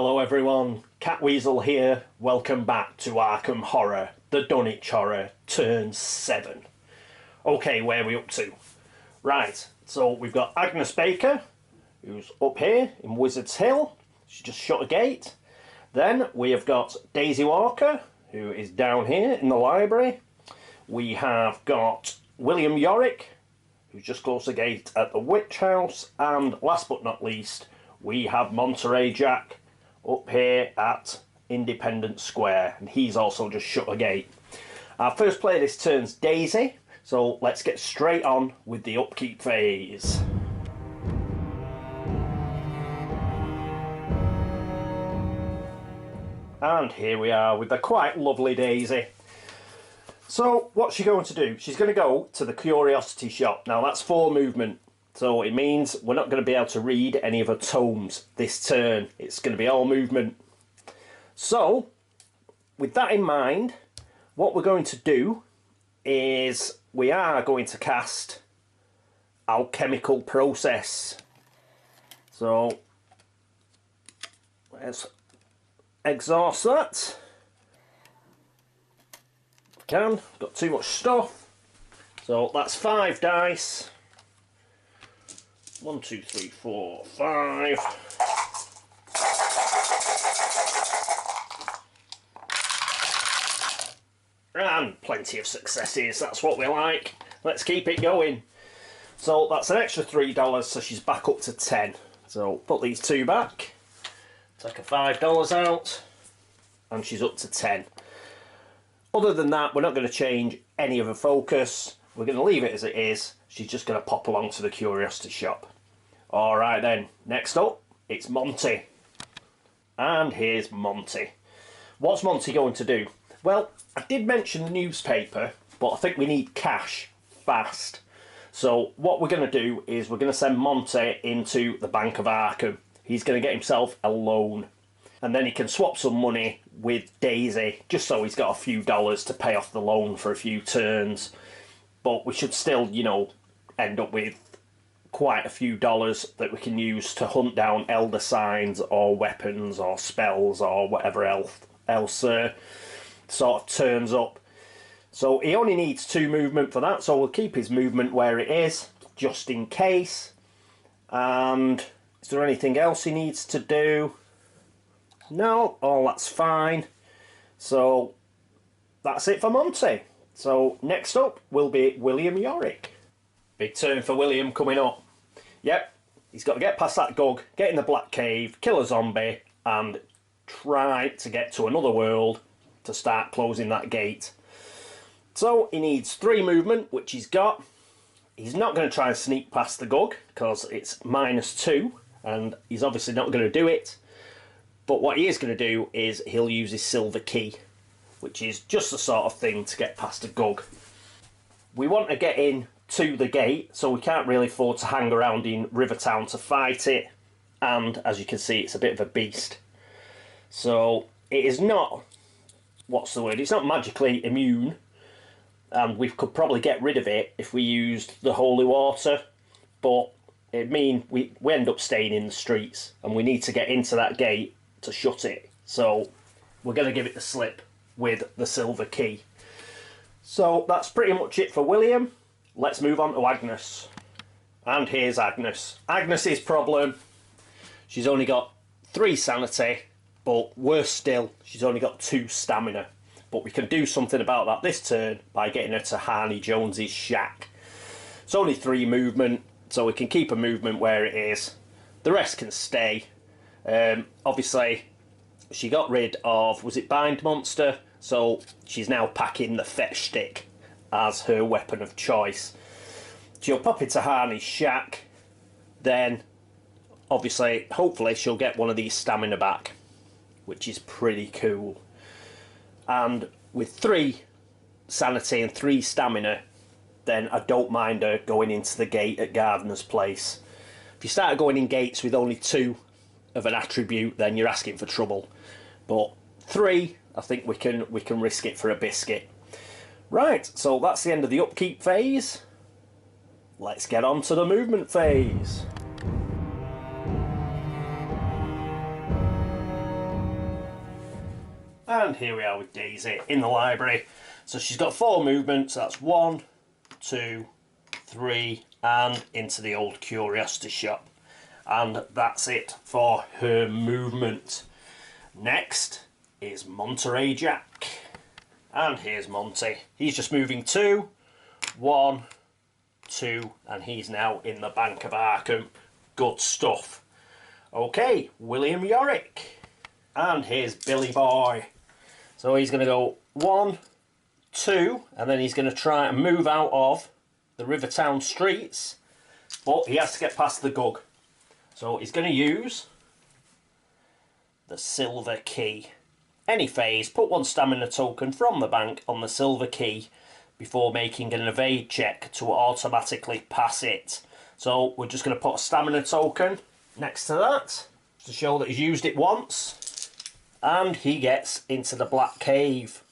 Hello everyone, Catweazle here. Welcome back to Arkham Horror, the Dunwich Horror, turn 7. Okay, where are we up to? Right, so we've got Agnes Baker, who's up here in Wizard's Hill. She just shut a gate. Then we have got Daisy Walker, who is down here in the library. We have got William Yorick, who's just closed the gate at the Witch House. And last but not least, we have Monterey Jack up here at Independence Square, and he's also just shut a gate. Our first player this turn's Daisy, so let's get straight on with the upkeep phase. And here we are with the quite lovely Daisy. So what's she going to do? She's going to go to the curiosity shop. Now that's 4 movement, so it means we're not going to be able to read any of her tomes this turn. It's going to be all movement. So with that in mind, what we're going to do is we are going to cast Alchemical Process. So let's exhaust that. Can, got too much stuff. So that's 5 dice. 1, 2, 3, 4, 5. And plenty of successes, that's what we like. Let's keep it going. So that's an extra $3, so she's back up to 10. So put these 2 back, take a $5 out, and she's up to 10. Other than that, we're not going to change any of her focus. We're going to leave it as it is. She's just going to pop along to the curiosity shop. Alright then, next up, it's Monty. And here's Monty. What's Monty going to do? Well, I did mention the newspaper, but I think we need cash fast. So what we're going to do is we're going to send Monty into the Bank of Arkham. He's going to get himself a loan. And then he can swap some money with Daisy, just so he's got a few dollars to pay off the loan for a few turns. But we should still, you know, end up with quite a few dollars that we can use to hunt down elder signs or weapons or spells or whatever else sort of turns up. So he only needs 2 movement for that, so we'll keep his movement where it is, just in case. And is there anything else he needs to do? No, all that's fine. So that's it for Monty. So next up will be William Yorick. Big turn for William coming up. Yep, he's got to get past that Gug, get in the Black Cave, kill a zombie, and try to get to another world to start closing that gate. So he needs 3 movement, which he's got. He's not going to try and sneak past the Gug because it's -2, and he's obviously not going to do it. But what he is going to do is he'll use his silver key, which is just the sort of thing to get past a Gug. We want to get in to the gate, so we can't really afford to hang around in Rivertown to fight it. And as you can see, it's a bit of a beast. So it is not, what's the word? It's not magically immune. And we could probably get rid of it if we used the holy water. But it means we end up staying in the streets, and we need to get into that gate to shut it. So we're going to give it the slip with the silver key. So that's pretty much it for William. Let's move on to Agnes. And here's Agnes. Agnes's problem, she's only got 3 sanity, but worse still, she's only got 2 stamina. But we can do something about that this turn by getting her to Harney Jones's shack. It's only 3 movement, so we can keep a movement where it is. The rest can stay. Obviously, she got rid of, was it Bind Monster? So she's now packing the fetch stick as her weapon of choice. She'll pop into Harney's shack. Then, obviously, hopefully she'll get one of these stamina back, which is pretty cool. And with 3 sanity and 3 stamina, then I don't mind her going into the gate at Gardener's Place. If you start going in gates with only 2 of an attribute, then you're asking for trouble. But 3, I think we can risk it for a biscuit. Right, so that's the end of the upkeep phase. Let's get on to the movement phase. And here we are with Daisy in the library. So she's got 4 movements. That's 1, 2, 3, and into the old curiosity shop. And that's it for her movement. Next is Monterey Jack. And here's Monty. He's just moving 2, 1, 2, and he's now in the Bank of Arkham. Good stuff. Okay, William Yorick. And here's Billy Boy. So he's going to go 1, 2, and then he's going to try and move out of the Rivertown streets, but he has to get past the Gug. So he's going to use the silver key. Any phase, put 1 stamina token from the bank on the silver key before making an evade check to automatically pass it. So we're just going to put a stamina token next to that to show that he's used it once, and he gets into the Black Cave.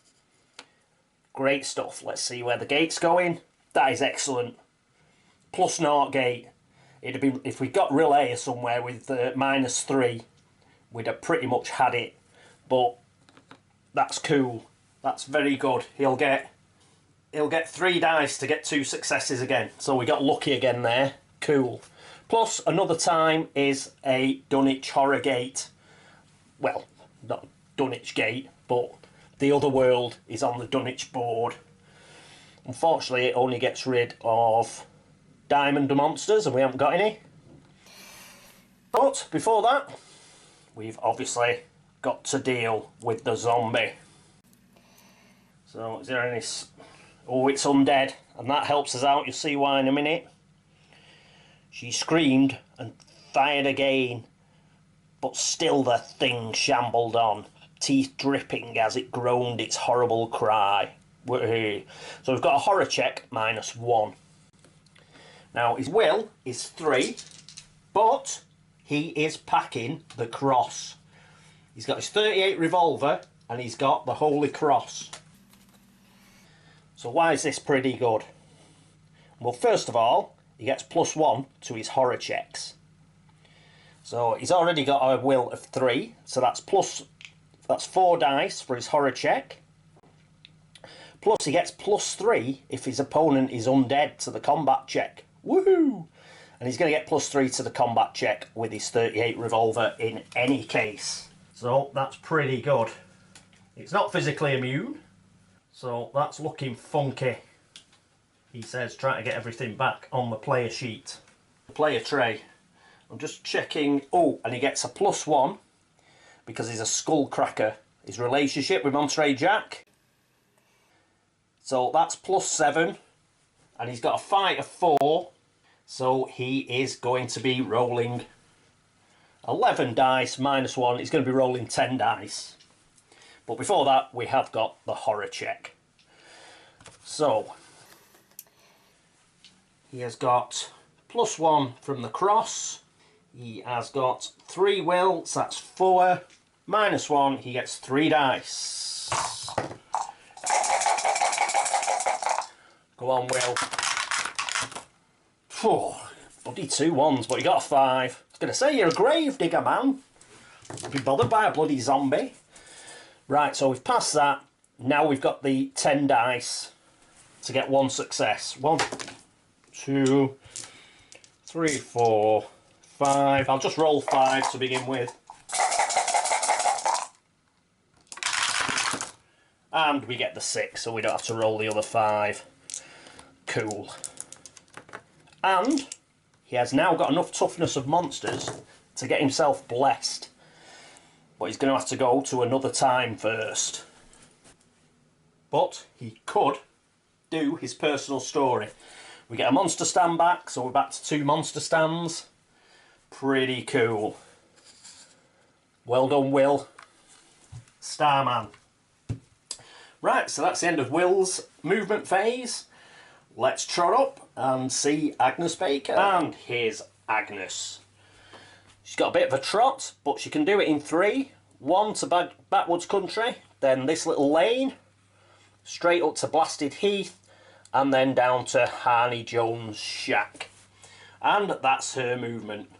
Great stuff. Let's see where the gate's going. That is excellent. +0 gate. It'd have been, if we got relay somewhere with -3, we'd have pretty much had it. But that's cool. That's very good. He'll get 3 dice to get 2 successes again. So we got lucky again there. Cool. Plus another time is a Dunwich horror gate. Well, not Dunwich gate, but the Otherworld is on the Dunwich board. Unfortunately, it only gets rid of diamond monsters, and we haven't got any. But before that, we've obviously got to deal with the zombie. So is there any... Oh, it's undead, and that helps us out. You'll see why in a minute. She screamed and fired again, but still the thing shambled on, teeth dripping as it groaned its horrible cry. So we've got a horror check -1. Now his will is 3, but he is packing the cross. He's got his 38 revolver and he's got the Holy Cross. So why is this pretty good? Well, first of all, he gets +1 to his horror checks. So he's already got a will of 3, so that's 4 dice for his horror check. Plus he gets +3 if his opponent is undead to the combat check. Woohoo! And he's going to get +3 to the combat check with his 38 revolver in any case. So that's pretty good. It's not physically immune, so that's looking funky. He says trying to get everything back on the player sheet. The player tray. I'm just checking. Oh, and he gets a +1 because he's a skullcracker. His relationship with Monterey Jack. So that's +7. And he's got a fight of 4. So he is going to be rolling 11 dice -1. He's going to be rolling 10 dice. But before that, we have got the horror check. So he has got +1 from the cross. He has got 3 will, so that's 4. -1, he gets 3 dice. Go on, Will. Bloody 2 1s, but you got a 5. I was going to say, you're a grave digger, man. Don't be bothered by a bloody zombie. Right, so we've passed that. Now we've got the 10 dice to get 1 success. 1, 2, 3, 4, 5. I'll just roll 5 to begin with. And we get the 6, so we don't have to roll the other 5. Cool. And he has now got enough toughness of monsters to get himself blessed. But he's going to have to go to another time first. But he could do his personal story. We get a monster stand back, so we're back to 2 monster stands. Pretty cool. Well done, Will. Starman. Right, so that's the end of Will's movement phase. Let's trot up and see Agnes Baker. And here's Agnes. She's got a bit of a trot, but she can do it in 3. 1 to Backwoods Country, then this little lane, straight up to Blasted Heath, and then down to Harney Jones' shack. And that's her movement.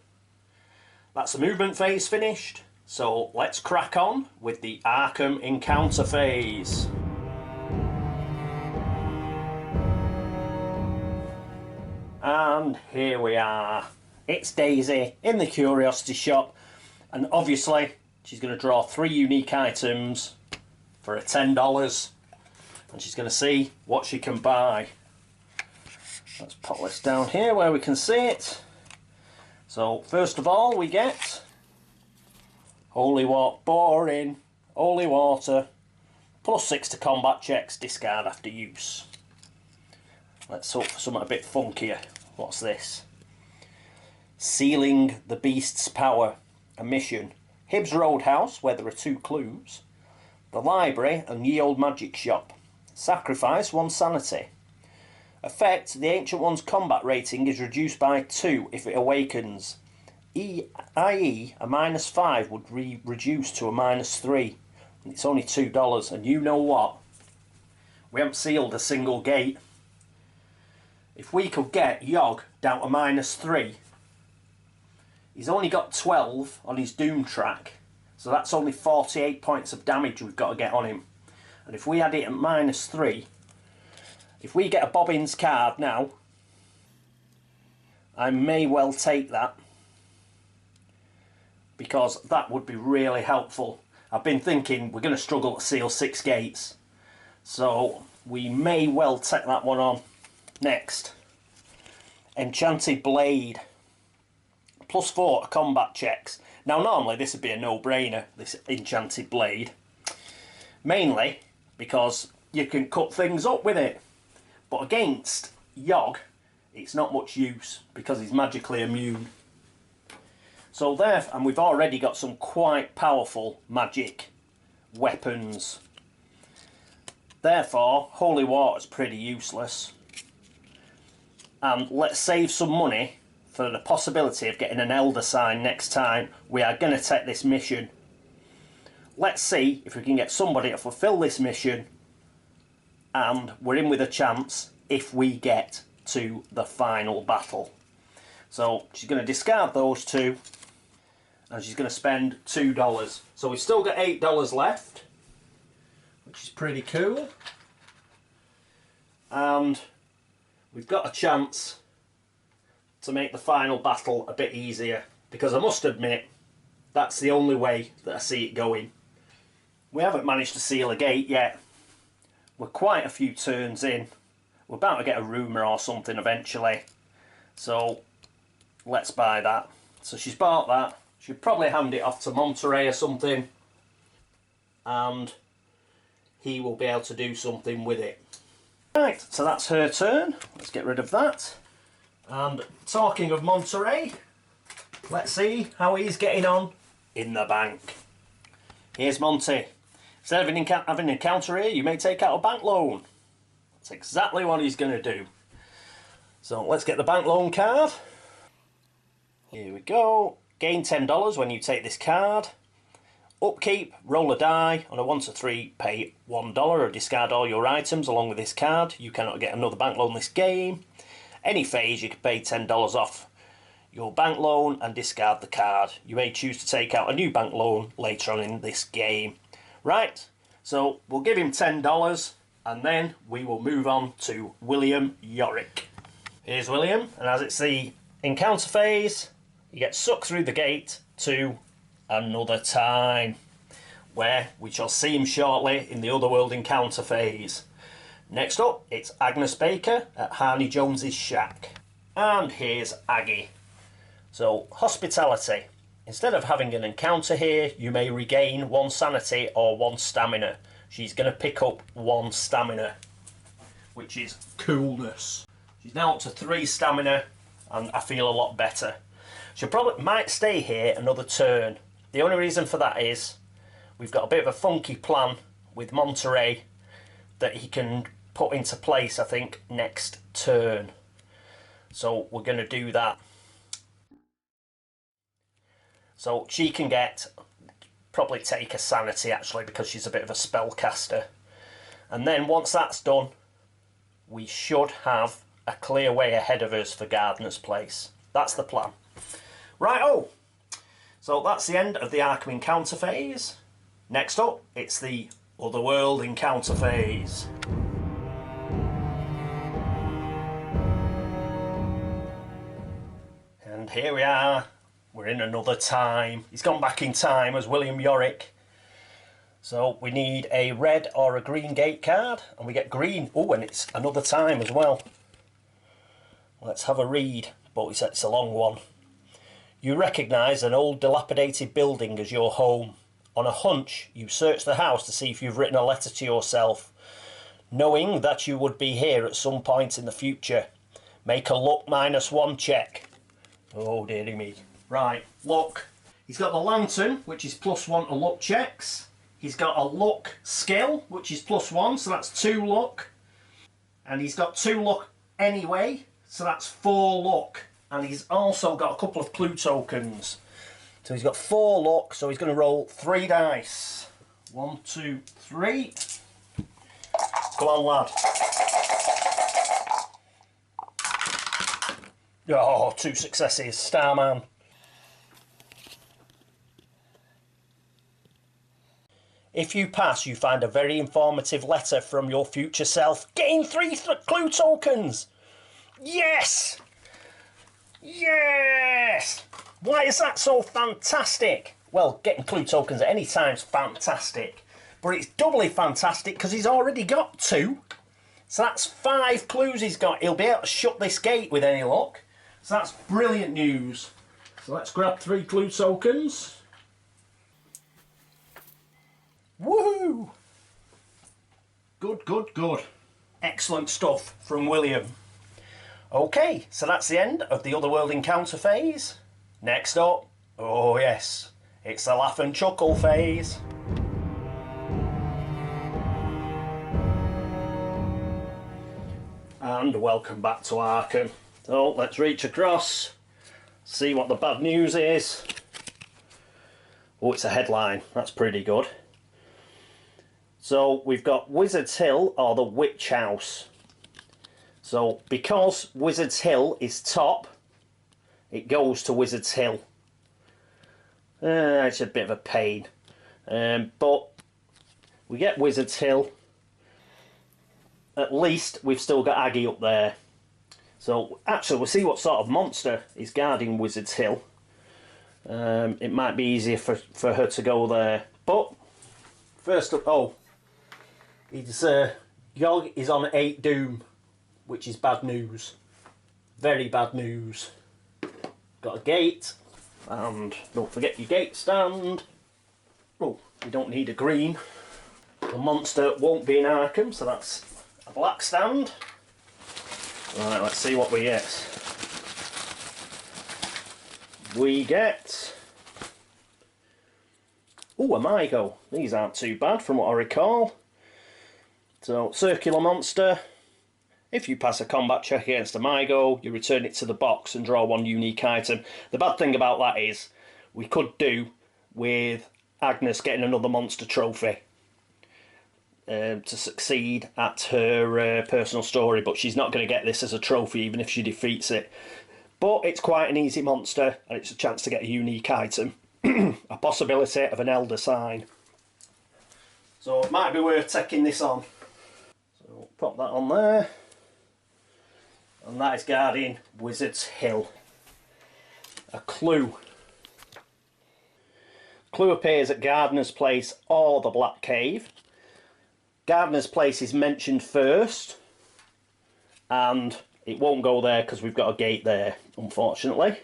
That's the movement phase finished. So let's crack on with the Arkham encounter phase. And here we are. It's Daisy in the curiosity shop, and obviously she's going to draw 3 unique items for a $10, and she's going to see what she can buy. Let's put this down here where we can see it. So first of all we get holy water, boring, holy water, +6 to combat checks, discard after use. Let's hope for something a bit funkier. What's this? Sealing the Beast's Power. A mission. Hibbs Roadhouse, where there are 2 clues. The library and Ye Old Magic Shop. Sacrifice 1 sanity. Effect, the Ancient One's combat rating is reduced by 2 if it awakens. I.e. a -5 would reduce to a -3. And it's only $2. And you know what? We haven't sealed a single gate. If we could get Yog down to -3, he's only got 12 on his Doom track, so that's only 48 points of damage we've got to get on him. And if we had it at -3, if we get a Bobbins card now, I may well take that, because that would be really helpful. I've been thinking we're going to struggle to seal 6 gates, so we may well take that one on. Next, Enchanted Blade. +4 to combat checks. Now normally this would be a no-brainer, this Enchanted Blade. Mainly because you can cut things up with it. But against Yog, it's not much use because he's magically immune. So there, and we've already got some quite powerful magic weapons. Therefore, holy water's pretty useless. And let's save some money for the possibility of getting an Elder Sign next time we are going to take this mission. Let's see if we can get somebody to fulfill this mission, and we're in with a chance if we get to the final battle. So she's going to discard those 2, and she's going to spend $2. So we've still got $8 left, which is pretty cool. And we've got a chance to make the final battle a bit easier, because I must admit that's the only way that I see it going. We haven't managed to seal a gate yet. We're quite a few turns in. We're about to get a rumour or something eventually, so let's buy that. So she's bought that. She'll probably hand it off to Monterey or something, and he will be able to do something with it. Right, so that's her turn. Let's get rid of that. And talking of Monterey, let's see how he's getting on in the bank. Here's Monty. Instead of having an encounter here, you may take out a bank loan. That's exactly what he's going to do. So let's get the bank loan card. Here we go. Gain $10 when you take this card. Upkeep, roll a die. On a 1 to 3, pay $1 or discard all your items along with this card. You cannot get another bank loan this game. Any phase, you can pay $10 off your bank loan and discard the card. You may choose to take out a new bank loan later on in this game. Right, so we'll give him $10, and then we will move on to William Yorick. Here's William, and as it's the encounter phase, you get sucked through the gate to another time, where we shall see him shortly in the Otherworld encounter phase. Next up, it's Agnes Baker at Harney Jones's shack. And here's Aggie. So, hospitality. Instead of having an encounter here, you may regain 1 sanity or 1 stamina. She's going to pick up 1 stamina, which is coolness. She's now up to 3 stamina, and I feel a lot better. She probably might stay here another turn. The only reason for that is we've got a bit of a funky plan with Monterey that he can put into place, I think, next turn. So we're going to do that. So she can probably take a sanity actually, because she's a bit of a spellcaster. And then once that's done, we should have a clear way ahead of us for Gardener's Place. That's the plan. Right, So that's the end of the Arkham encounter phase. Next up, it's the Otherworld encounter phase. And here we are. We're in another time. He's gone back in time as William Yorick. So we need a red or a green gate card, and we get green. Oh, and it's another time as well. Let's have a read, but it's a long one. You recognise an old dilapidated building as your home. On a hunch, you search the house to see if you've written a letter to yourself, knowing that you would be here at some point in the future. Make a luck -1 check. Oh dearie me. Right, luck. He's got the lantern, which is +1 to luck checks. He's got a luck skill, which is +1, so that's 2 luck. And he's got 2 luck anyway, so that's 4 luck. And he's also got a couple of clue tokens. So he's got 4 luck, so he's going to roll 3 dice. 1, 2, 3. Come on, lad. Oh, 2 successes. Starman. If you pass, you find a very informative letter from your future self. Gain 3 clue tokens. Yes! Yes! Why is that so fantastic? Well, getting clue tokens at any time is fantastic. But it's doubly fantastic because he's already got 2. So that's 5 clues he's got. He'll be able to shut this gate with any luck. So that's brilliant news. So let's grab 3 clue tokens. Woohoo! Good, good, good. Excellent stuff from William. Okay, so that's the end of the Otherworld encounter phase. Next up, oh yes, it's the laugh and chuckle phase. And welcome back to Arkham. So let's reach across, see what the bad news is. Oh, it's a headline, that's pretty good. So we've got Wizard's Hill or the Witch House. So because Wizard's Hill is top, it goes to Wizard's Hill. It's a bit of a pain. But we get Wizard's Hill. At least we've still got Aggie up there. So actually we'll see what sort of monster is guarding Wizard's Hill. It might be easier for her to go there. But first up, oh, it's Yog is on 8 doom, which is bad news. Very bad news. Got a gate, and don't forget your gate stand. Oh, you don't need a green. The monster won't be in Arkham, so that's a black stand. Right, let's see what we get. We get... oh, a Mygo. These aren't too bad from what I recall. So, circular monster. If you pass a combat check against a Mygo, you return it to the box and draw 1 unique item. The bad thing about that is, we could do with Agnes getting another monster trophy to succeed at her personal story, but she's not going to get this as a trophy even if she defeats it. But it's quite an easy monster, and it's a chance to get a unique item. A possibility of an Elder sign. So it might be worth taking this on. So pop that on there. And that is guarding Wizard's Hill. A clue. Clue appears at Gardener's Place or the Black Cave. Gardener's Place is mentioned first, and it won't go there because we've got a gate there, unfortunately.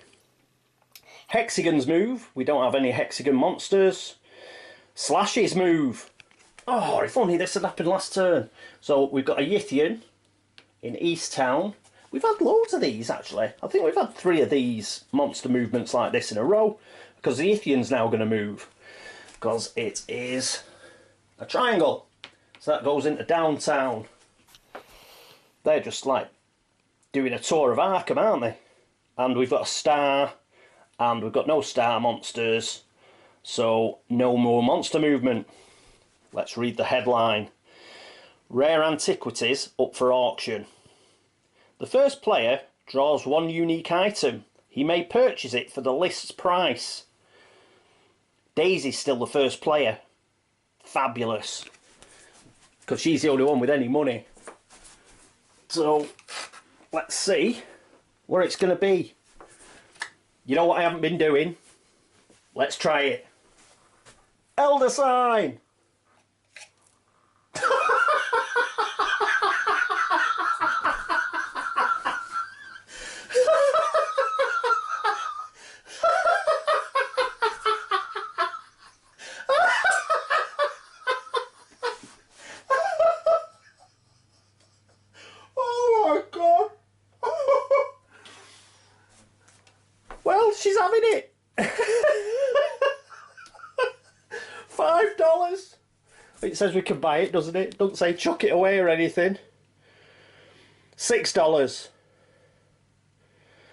Hexagon's move. We don't have any Hexagon monsters. Slash's move. Oh, if only this had happened last turn. So we've got a Yithian in East Town. We've had loads of these, actually. I think we've had 3 of these monster movements like this in a row, because the Yithian's now going to move, because it is a triangle. So that goes into downtown. They're just like doing a tour of Arkham, aren't they? And we've got a star, and we've got no star monsters, so no more monster movement. Let's read the headline. Rare antiquities up for auction. The first player draws 1 unique item. He may purchase it for the list's price. Daisy's still the first player. Fabulous. Because she's the only one with any money. So, let's see where it's going to be. You know what I haven't been doing? Let's try it. Elder sign! She's having it. $5. It says we can buy it, doesn't it? Doesn't say chuck it away or anything. $6.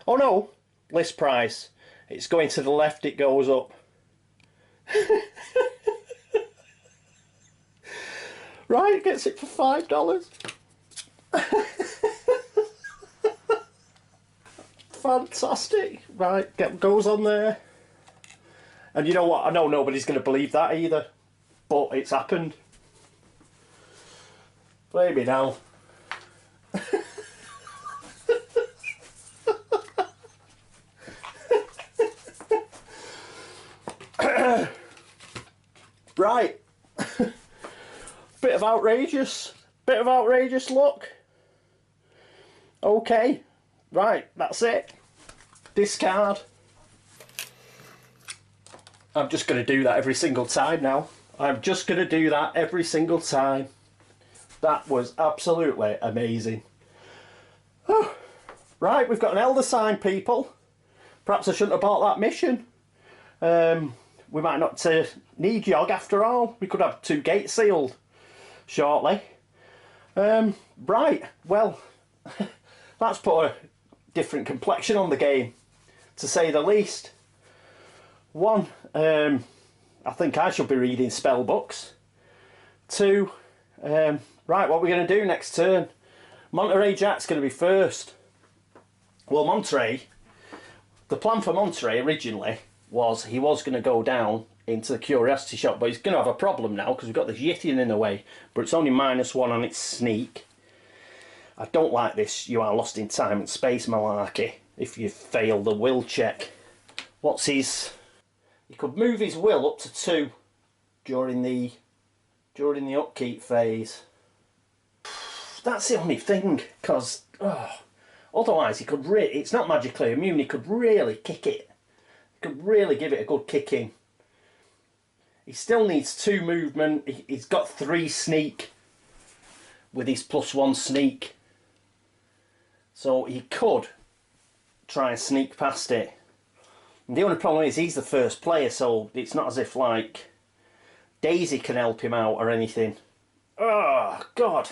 Oh no, list price. It's going to the left, it goes up. Right, gets it for $5. Fantastic. Right, goes on there. And you know what? I know nobody's going to believe that either. But it's happened. Blame me now. Right. Bit of outrageous look. Okay. Right, that's it. Discard. I'm just going to do that every single time now. I'm just going to do that every single time. That was absolutely amazing. Oh, right, we've got an elder sign, people. Perhaps I shouldn't have bought that mission. We might not need Yog after all. We could have 2 gates sealed shortly. Right, well, that's put a different complexion on the game, to say the least. One, I think I should be reading spell books. 2, right, what are we going to do next turn? Monterey Jack's going to be first. Well, Monterey, the plan for Monterey originally was he was going to go down into the curiosity shop, but he's going to have a problem now because we've got this Yittian in the way, but it's only -1 on its sneak. I don't like this you are lost in time and space malarkey if you fail the will check. What's his... He could move his will up to 2 during the upkeep phase. That's the only thing, because otherwise he could really... It's not magically immune, he could really kick it. He could really give it a good kicking. He still needs 2 movement, he's got 3 sneak with his +1 sneak. So he could try and sneak past it. And the only problem is he's the first player, so it's not as if like Daisy can help him out or anything. Oh, God.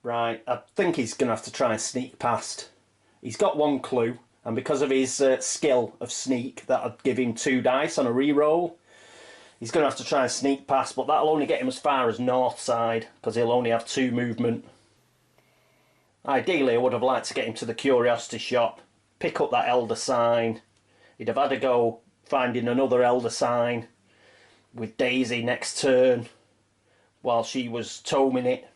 Right, I think he's going to have to try and sneak past. He's got 1 clue, and because of his skill of sneak, that'll give him 2 dice on a re-roll. He's going to have to try and sneak past, but that'll only get him as far as north side, because he'll only have 2 movement. Ideally, I would have liked to get him to the curiosity shop, pick up that elder sign. He'd have had to go finding another elder sign with Daisy next turn while she was toming it.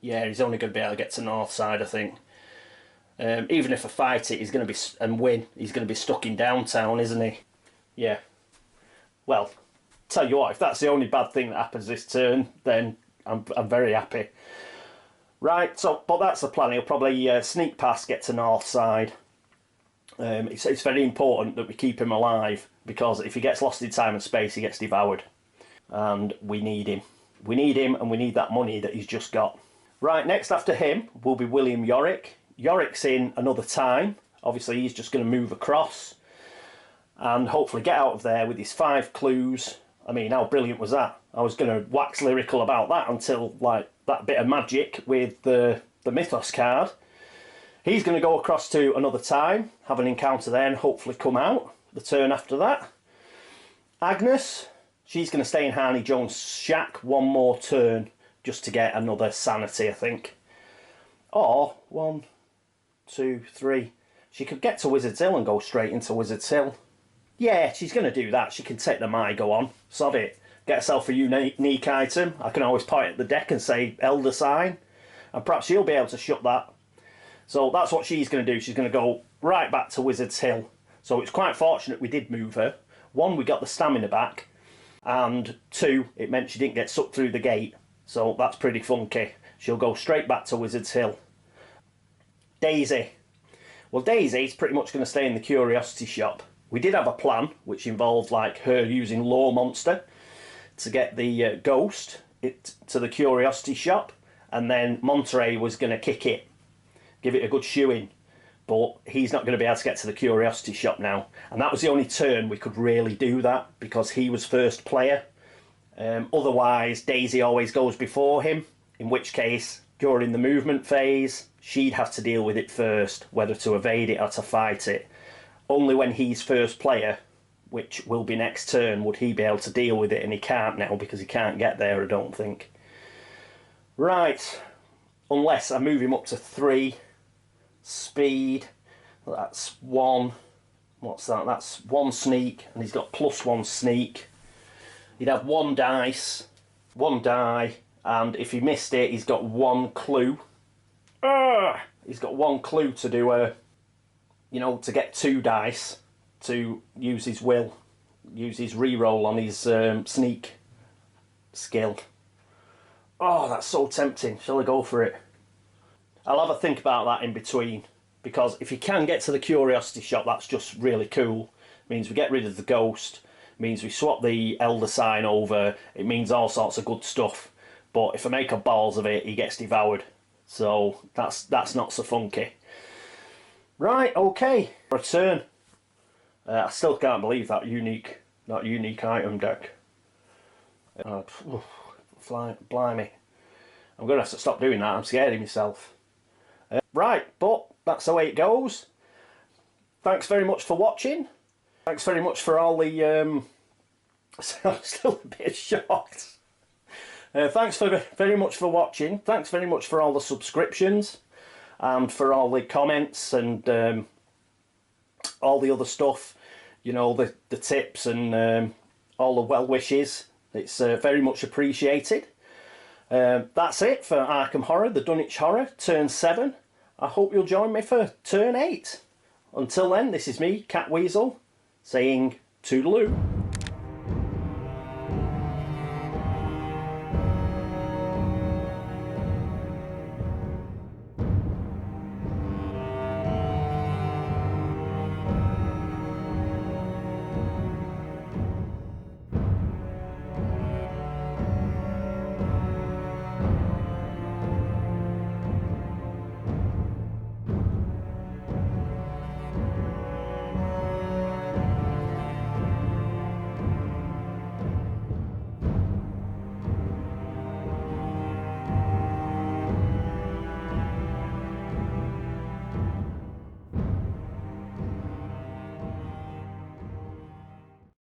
Yeah, he's only going to be able to get to north side, I think. Even if I fight it, he's going to be and win. He's going to be stuck in downtown, isn't he? Yeah. Well, tell you what, if that's the only bad thing that happens this turn, then I'm very happy. Right, so but that's the plan. He'll probably sneak past, get to north side. It's very important that we keep him alive, because if he gets lost in time and space, he gets devoured. And we need him. We need him, and we need that money that he's just got. Right, next after him will be William Yorick. Yorick's in another time. Obviously, he's just going to move across and hopefully get out of there with his 5 clues. I mean, how brilliant was that? I was going to wax lyrical about that until, like, that bit of magic with the Mythos card. He's going to go across to another time, have an encounter there, and hopefully come out the turn after that. Agnes, she's going to stay in Harney Jones' shack 1 more turn just to get another sanity, I think. Or 1, 2, 3. She could get to Wizard's Hill and go straight into Wizard's Hill. Yeah, she's going to do that. She can take the my, go on. Sod it. Get herself a unique item. I can always point at the deck and say Elder Sign. And perhaps she'll be able to shut that. So that's what she's going to do. She's going to go right back to Wizard's Hill. So it's quite fortunate we did move her. 1, we got the stamina back. And 2, it meant she didn't get sucked through the gate. So that's pretty funky. She'll go straight back to Wizard's Hill. Daisy. Well, Daisy's pretty much going to stay in the Curiosity Shop. We did have a plan, which involved like her using Law Monster to get the ghost to the Curiosity Shop, and then Monterey was going to kick it, give it a good shoeing, but he's not going to be able to get to the Curiosity Shop now, and that was the only turn we could really do that because he was first player. Otherwise, Daisy always goes before him, in which case, during the movement phase, she'd have to deal with it first, whether to evade it or to fight it. Only when he's first player, which will be next turn, would he be able to deal with it, and he can't now because he can't get there, I don't think. Right, unless I move him up to 3 speed, that's 1, what's that, that's 1 sneak, and he's got +1 sneak. He'd have 1 dice, 1 die, and if he missed it, he's got 1 clue. He's got 1 clue to do a, you know, to get 2 dice to use his will, use his reroll on his sneak skill. Oh, that's so tempting. Shall I go for it? I'll have a think about that in between, because if you can get to the Curiosity Shop, that's just really cool. It means we get rid of the ghost, it means we swap the Elder Sign over, it means all sorts of good stuff. But if I make a balls of it, he gets devoured. So that's not so funky. Right, okay, return. I still can't believe that unique item deck. Blimey. I'm going to have to stop doing that, I'm scared of myself. Right, but that's the way it goes. Thanks very much for watching. Thanks very much for all the... I'm still a bit shocked. Thanks very much for watching. Thanks very much for all the subscriptions and for all the comments and all the other stuff, you know, the tips and all the well wishes. It's very much appreciated. That's it for Arkham Horror, the Dunwich Horror, turn 7. I hope you'll join me for turn 8. Until then, this is me, Catweazle, saying toodaloo.